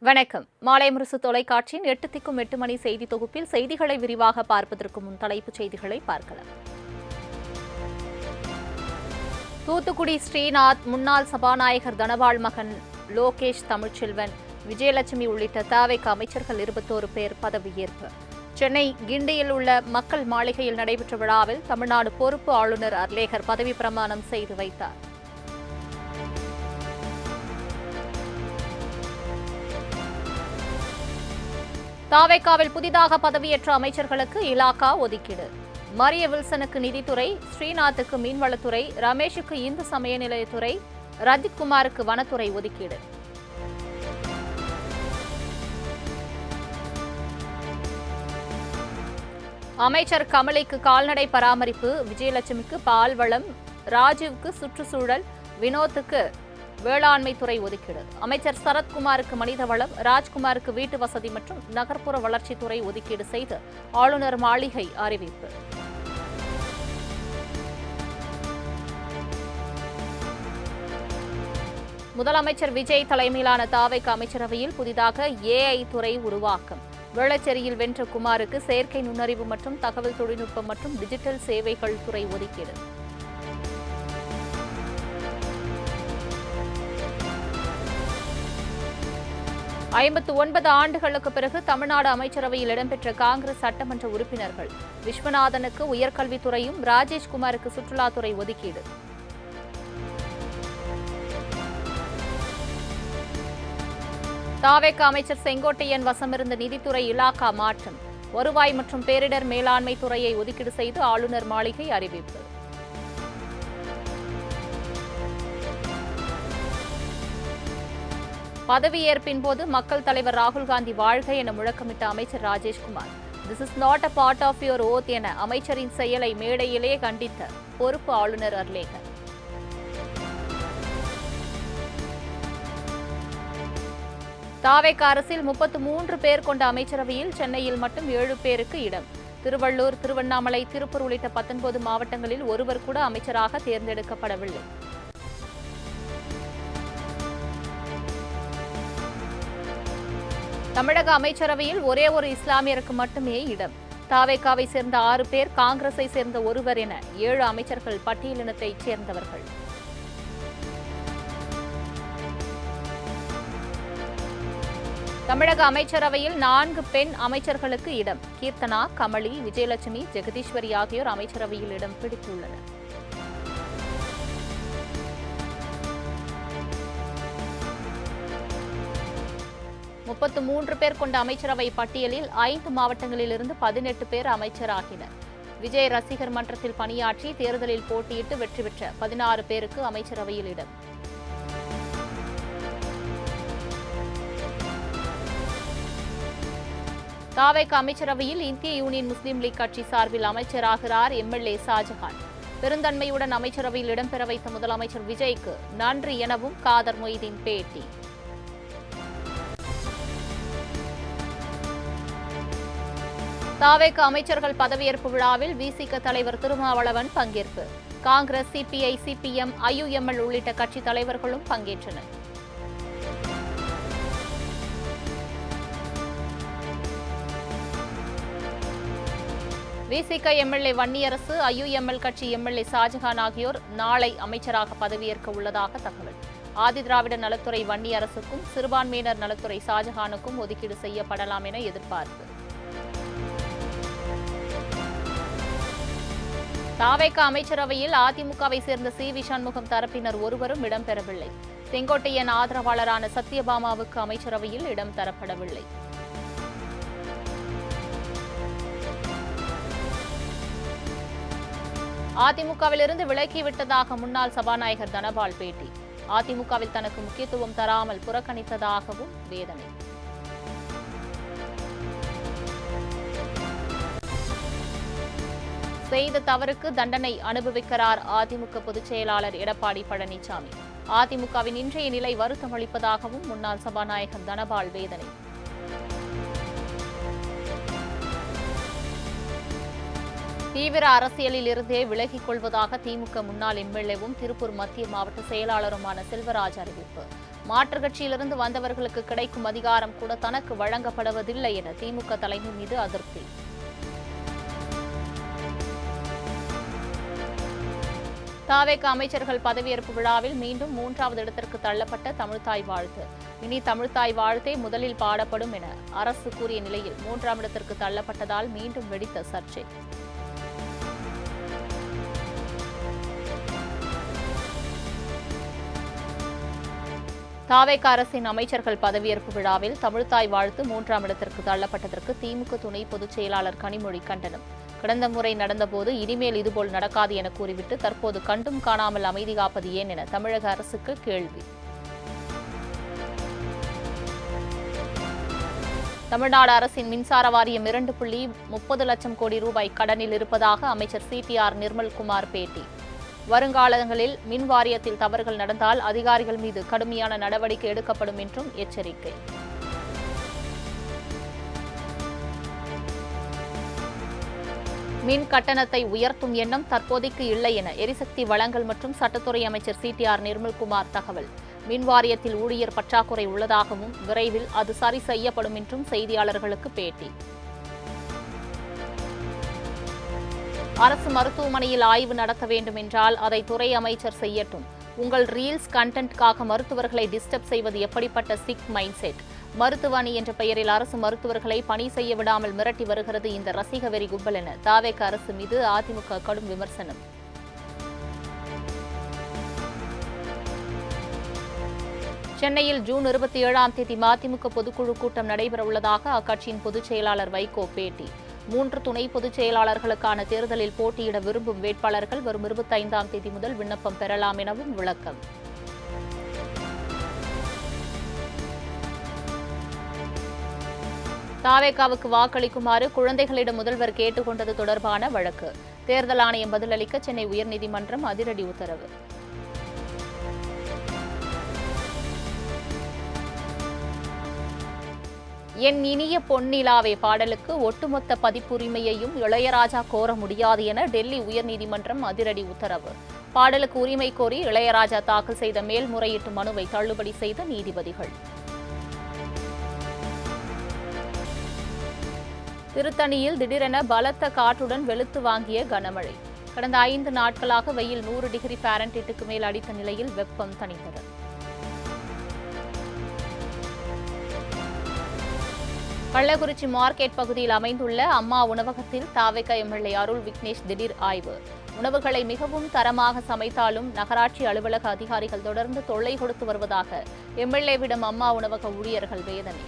வணக்கம். மாலை முரசு தொலைக்காட்சியின் 8 திக்கும் 8 மணி செய்தி தொகுப்பில் செய்திகளை விரிவாக பார்ப்பதற்கு முன் தலைப்புச் செய்திகளை பார்க்கலாம். தூத்துக்குடி ஸ்ரீநாத், முன்னாள் சபாநாயகர் தனபால் மகன் லோகேஷ் தமிழ்ச்செல்வன், விஜயலட்சுமி உள்ளிட்ட தவிக அமைச்சர்கள் 21 பேர் பதவியேற்பு. சென்னை கிண்டியில் உள்ள மக்கள் மாளிகையில் நடைபெற்ற விழாவில் தமிழ்நாடு பொறுப்பு ஆளுநர் அர்லேகர் பதவி பிரமாணம் செய்து வைத்தார். தவிகவில் புதிதாக பதவியேற்ற அமைச்சர்களுக்கு இலாகா ஒதுக்கீடு. மரிய வில்சனுக்கு நிதித்துறை, ஸ்ரீநாத்துக்கு மீன்வளத்துறை, ரமேஷுக்கு இந்து சமய நிலையத்துறை, ரஞ்சித்குமாருக்கு வனத்துறை ஒதுக்கீடு. அமைச்சர் கமலிக்கு கால்நடை பராமரிப்பு, விஜயலட்சுமிக்கு பால்வளம், ராஜீவுக்கு சுற்றுச்சூழல், வினோத்துக்கு வேளாண்மை துறை ஒதுக்கீடு. அமைச்சர் சரத்குமாருக்கு மனிதவளம், ராஜ்குமாருக்கு வீட்டு வசதி மற்றும் நகர்ப்புற வளர்ச்சித்துறை ஒதுக்கீடு செய்து ஆளுநர் மாளிகை அறிவிப்பு. முதலமைச்சர் விஜய் தலைமையிலான தவிக அமைச்சரவையில் புதிதாக AI துறை உருவாக்கம். வேளச்சேரியில் வென்ற குமாருக்கு செயற்கை நுண்ணறிவு மற்றும் தகவல் தொழில்நுட்பம் மற்றும் டிஜிட்டல் சேவைகள் துறை ஒதுக்கீடு. ஐம்பத்து 9 ஆண்டுகளுக்கு பிறகு தமிழ்நாடு அமைச்சரவையில் இடம்பெற்ற காங்கிரஸ் சட்டமன்ற உறுப்பினர்கள். விஸ்வநாதனுக்கு உயர்கல்வித்துறையும், ராஜேஷ்குமாருக்கு சுற்றுலாத்துறை ஒதுக்கீடு. தவிக அமைச்சர் செங்கோட்டையன் வசமிருந்த நிதித்துறை இலாகா மாற்றம். வருவாய் மற்றும் பேரிடர் மேலாண்மை துறையை ஒதுக்கீடு செய்து ஆளுநர் மாளிகை அறிவிப்பு. பதவியேற்பின் போது மக்கள் தலைவர் ராகுல் காந்தி வாழ்க என முழக்கமிட்ட அமைச்சர் Rajeshkumar, this is not a part of your oath என அமைச்சரின் செயலை மேடையிலே கண்டித்த பொறுப்பு ஆளுநர் அர்லேகர். தவிக அரசில் 33 பேர் கொண்ட அமைச்சரவையில் சென்னையில் மட்டும் 7 பேருக்கு இடம். திருவள்ளூர், திருவண்ணாமலை, திருப்பூர் உள்ளிட்ட 19 மாவட்டங்களில் ஒருவர் கூட அமைச்சராக தேர்ந்தெடுக்கப்படவில்லை. தமிழக அமைச்சரவையில் ஒரே ஒரு இஸ்லாமியருக்கு மட்டுமே இடம். தவிகவை சேர்ந்த 6 பேர், காங்கிரஸை சேர்ந்த ஒருவர் என 7 அமைச்சர்கள் பட்டியலினத்தைச் சேர்ந்தவர்கள். தமிழக அமைச்சரவையில் 4 பெண் அமைச்சர்களுக்கு இடம். கீர்த்தனா, கமலி, விஜயலட்சுமி, ஜெகதீஸ்வரி ஆகியோர் அமைச்சரவையில் இடம் பிடித்துள்ளனர். முப்பத்து 3 பேர் கொண்ட அமைச்சரவை பட்டியலில் 5 மாவட்டங்களிலிருந்து 18 பேர் அமைச்சராகினர். விஜய் ரசிகர் மன்றத்தில் பணியாற்றி தேர்தலில் போட்டியிட்டு வெற்றி பெற்ற 16 பேருக்கு அமைச்சரவையில் இடம். தவிக அமைச்சரவையில் இந்திய யூனியன் முஸ்லீம் லீக் கட்சி சார்பில் அமைச்சராகிறார் MLA ஷாஜஹான். பெருந்தன்மையுடன் அமைச்சரவையில் இடம்பெற வைத்த முதலமைச்சர் விஜய்க்கு நன்றி எனவும் காதர் மொய்தீன் பேட்டி. தவிக அமைச்சர்கள் பதவியேற்பு விழாவில் விசிக தலைவர் திருமாவளவன் பங்கேற்பு. காங்கிரஸ், CPI, CPM, IUML உள்ளிட்ட கட்சித் தலைவர்களும் பங்கேற்றனர். விசிக MLA வன்னியரசு, IUML கட்சி MLA ஷாஜஹான் ஆகியோர் நாளை அமைச்சராக பதவியேற்க உள்ளதாக தகவல். ஆதிதிராவிட நலத்துறை வன்னியரசுக்கும், சிறுபான்மையினர் நலத்துறை ஷாஜஹானுக்கும் ஒதுக்கீடு செய்யப்படலாம் என எதிர்பார்ப்பு. தவிக அமைச்சரவையில் அதிமுகவை சேர்ந்த CV சண்முகம் தரப்பினர் ஒருவரும் இடம்பெறவில்லை. செங்கோட்டையன் ஆதரவாளரான சத்யபாமாவுக்கு அமைச்சரவையில் இடம் தரப்படவில்லை. அதிமுகவிலிருந்து விலகிவிட்டதாக முன்னாள் சபாநாயகர் தனபால் பேட்டி. அதிமுகவில் தனக்கு முக்கியத்துவம் தராமல் புறக்கணித்ததாகவும் வேதனை. செய்த தவறுக்கு தண்டனை அனுபவிக்கிறார் அதிமுக பொதுச் செயலாளர் எடப்பாடி பழனிசாமி. அதிமுகவின் இன்றைய நிலை வருத்தமளிப்பதாகவும் முன்னாள் சபாநாயகர் தனபால் வேதனை. தீவிர அரசியலில் இருந்தே விலகிக் கொள்வதாக திமுக முன்னாள் எம்எல்ஏவும் திருப்பூர் மத்திய மாவட்ட செயலாளருமான செல்வராஜ் அறிவிப்பு. மாற்றுக் கட்சியிலிருந்து வந்தவர்களுக்கு கிடைக்கும் அதிகாரம் கூட தனக்கு வழங்கப்படுவதில்லை என திமுக தலைமை மீது அதிருப்தி. தாவேக அமைச்சர்கள் பதவியேற்பு விழாவில் மீண்டும் 3வது இடத்திற்கு தள்ளப்பட்ட தமிழ்த்தாய் வாழ்த்து. இனி தமிழ்த்தாய் வாழ்த்தே முதலில் பாடப்படும் என அரசு கூறிய நிலையில் 3ஆம் இடத்திற்கு தள்ளப்பட்டதால் மீண்டும் வெடித்த சர்ச்சை. தாவேக அரசின் அமைச்சர்கள் பதவியேற்பு விழாவில் தமிழ்த்தாய் வாழ்த்து 3ஆம் இடத்திற்கு தள்ளப்பட்டதற்கு திமுக துணை பொதுச் செயலாளர் கனிமொழி கண்டனம். கடந்த முறை நடந்தபோது இனிமேல் இதுபோல் நடக்காது என கூறிவிட்டு தற்போது கண்டும் காணாமல் அமைதி காப்பது ஏன் என தமிழக அரசுக்கு கேள்வி. தமிழ்நாடு அரசின் மின்சார வாரியம் 2.30 லட்சம் கோடி ரூபாய் கடனில் இருப்பதாக அமைச்சர் CTR நிர்மல்குமார் பேட்டி. வருங்காலங்களில் மின் வாரியத்தில் தவறுகள் நடந்தால் அதிகாரிகள் மீது கடுமையான நடவடிக்கை எடுக்கப்படும் என்றும் எச்சரிக்கை. மின் கட்டணத்தை உயர்த்தும் எண்ணம் தற்போதைக்கு இல்லை என எரிசக்தி வழங்கல் மற்றும் சட்டத்துறை அமைச்சர் CTR நிர்மல்குமார் தகவல். மின் வாரியத்தில் ஊழியர் பற்றாக்குறை உள்ளதாகவும் விரைவில் அது சரி செய்யப்படும் என்றும் செய்தியாளர்களுக்கு பேட்டி. அரசு மருத்துவமனையில் ஆய்வு நடத்த வேண்டும் என்றால் அதை துறை அமைச்சர் செய்யட்டும். உங்கள் ரீல்ஸ் கண்டென்ட்காக மருத்துவர்களை டிஸ்டர்ப் செய்வது எப்படிப்பட்ட சிக் மைண்ட் செட்? மருத்துவ அணி என்ற பெயரில் அரசு மருத்துவர்களை பணி செய்ய விடாமல் மிரட்டி வருகிறது இந்த ரசிக வெறி கும்பல் என தாவேக அரசு மீது அதிமுக கடும் விமர்சனம். சென்னையில் ஜூன் 27ஆம் தேதி மதிமுக பொதுக்குழு கூட்டம் நடைபெறவுள்ளதாக அக்கட்சியின் பொதுச் செயலாளர் வைகோ பேட்டி. 3 துணை பொதுச் செயலாளர்களுக்கான தேர்தலில் போட்டியிட விரும்பும் வேட்பாளர்கள் வரும் 25ஆம் தேதி முதல் விண்ணப்பம் பெறலாம் எனவும் விளக்கம். தாவேகாவுக்கு வாக்களிக்குமாறு குழந்தைகளிடம் முதல்வர் கேட்டுக் கொண்டது தொடர்பான வழக்கு. தேர்தல் ஆணையம் பதிலளிக்க சென்னை உயர்நீதிமன்றம் அதிரடி உத்தரவு. என் இனிய பொன்னிலாவே பாடலுக்கு ஒட்டுமொத்த பதிப்புரிமையையும் இளையராஜா கோர முடியாது என டெல்லி உயர்நீதிமன்றம் அதிரடி உத்தரவு. பாடலுக்கு உரிமை கோரி இளையராஜா தாக்கல் செய்த மேல்முறையீட்டு மனுவை தள்ளுபடி செய்த நீதிபதிகள். திருத்தணியில் திடீரென பலத்த காற்றுடன் வெளுத்து வாங்கிய கனமழை. கடந்த 5 நாட்களாக வெயில் 100 டிகிரி ஃபாரன்ஹீட்டுக்கு மேல் அடித்த நிலையில் வெப்பம் தணிந்தது. கள்ளக்குறிச்சி மார்க்கெட் பகுதியில் அமைந்துள்ள அம்மா உணவகத்தில் தாவேக எம்எல்ஏ அருள் விக்னேஷ் திடீர் ஆய்வு. உணவுகளை மிகவும் தரமாக சமைத்தாலும் நகராட்சி அலுவலக அதிகாரிகள் தொடர்ந்து தொல்லை கொடுத்து வருவதாக எம்எல்ஏவிடம் அம்மா உணவக ஊழியர்கள் வேதனை.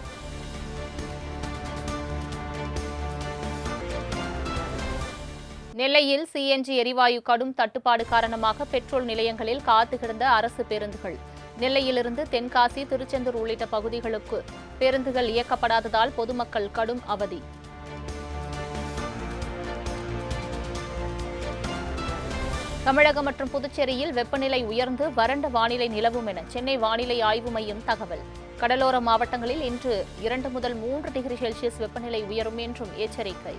நெல்லையில் CNG எரிவாயு கடும் தட்டுப்பாடு காரணமாக பெட்ரோல் நிலையங்களில் காத்து கிடந்த அரசு பேருந்துகள். நெல்லையிலிருந்து தென்காசி, திருச்செந்தூர் உள்ளிட்ட பகுதிகளுக்கு பேருந்துகள் இயக்கப்படாததால் பொதுமக்கள் கடும் அவதி. தமிழகம் மற்றும் புதுச்சேரியில் வெப்பநிலை உயர்ந்து வறண்ட வானிலை நிலவும் என சென்னை வானிலை ஆய்வு மையம் தகவல். கடலோர மாவட்டங்களில் இன்று 2 முதல் 3 டிகிரி செல்சியஸ் வெப்பநிலை உயரும் என்றும் எச்சரிக்கை.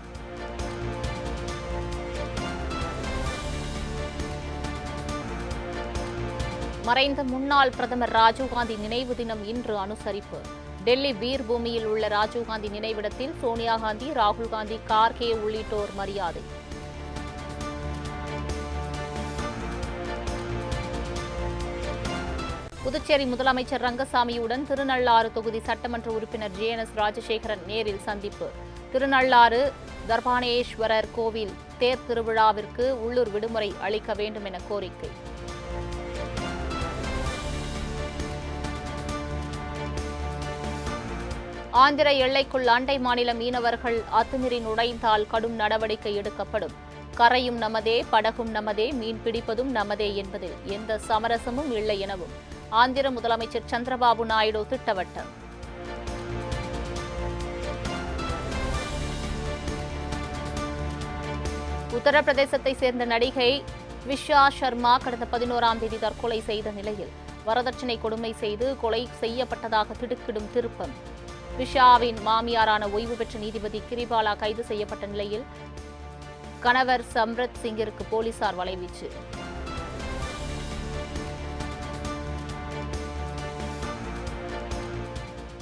மறைந்த முன்னாள் பிரதமர் ராஜீவ்காந்தி நினைவு தினம் இன்று அனுசரிப்பு. டெல்லி வீர் பூமியில் உள்ள ராஜீவ்காந்தி நினைவிடத்தில் சோனியா காந்தி, ராகுல் காந்தி, கார்கே உள்ளிட்டோர் மரியாதை. புதுச்சேரி முதலமைச்சர் ரங்கசாமியுடன் திருநள்ளாறு தொகுதி சட்டமன்ற உறுப்பினர் JNS ராஜசேகரன் நேரில் சந்திப்பு. திருநள்ளாறு தர்பானேஸ்வரர் கோவில் தேர் திருவிழாவிற்கு உள்ளூர் விடுமுறை அளிக்க வேண்டும் என கோரிக்கை. ஆந்திர எல்லைக்குள் அண்டை மாநில மீனவர்கள் அத்துமீறி நுழைந்தால் கடும் நடவடிக்கை எடுக்கப்படும். கரையும் நமதே, படகும் நமதே, மீன் பிடிப்பதும் நமதே என்பதில் எந்த சமரசமும் இல்லை எனவும் ஆந்திர முதலமைச்சர் சந்திரபாபு நாயுடு திட்டவட்டம். உத்தரப்பிரதேசத்தை சேர்ந்த நடிகை விஷா சர்மா கடந்த 11ஆம் தேதி தற்கொலை செய்த நிலையில் வரதட்சணை கொடுமை செய்து கொலை செய்யப்பட்டதாக திடுக்கிடும் திருப்பம். விஷாவின் மாமியாரான ஓய்வு பெற்ற நீதிபதி கிரிபாலா கைது செய்யப்பட்ட நிலையில் கணவர் சம்ரத் சிங்கிற்கு போலீசார் வலைவீச்சு.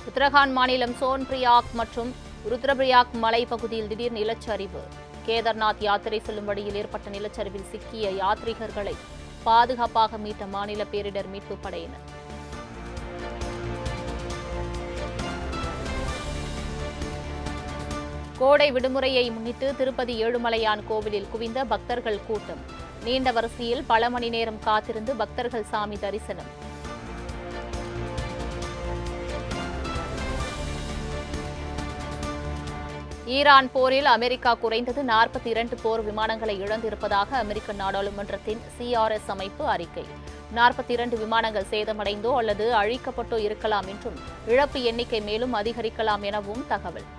உத்தரகாண்ட் மாநிலம் சோன்பிரியாக் மற்றும் ருத்ரபிரயாக் மலைப்பகுதியில் திடீர் நிலச்சரிவு. கேதார்நாத் யாத்திரை செல்லும் வழியில் ஏற்பட்ட நிலச்சரிவில் சிக்கிய யாத்ரீகர்களை பாதுகாப்பாக மீட்ட மாநில பேரிடர் மீட்பு படையினர். கோடை விடுமுறையை முன்னிட்டு திருப்பதி ஏழுமலையான் கோவிலில் குவிந்த பக்தர்கள் கூட்டம். நீண்ட வரிசையில் பல மணி நேரம் காத்திருந்து பக்தர்கள் சாமி தரிசனம். ஈரான் போரில் அமெரிக்கா குறைந்தது 42 போர் விமானங்களை இழந்திருப்பதாக அமெரிக்க நாடாளுமன்றத்தின் CRS அமைப்பு அறிக்கை. 42 விமானங்கள் சேதமடைந்தோ அல்லது அழிக்கப்பட்டோ இருக்கலாம் என்றும் இழப்பு எண்ணிக்கை மேலும் அதிகரிக்கலாம் எனவும் தகவல்.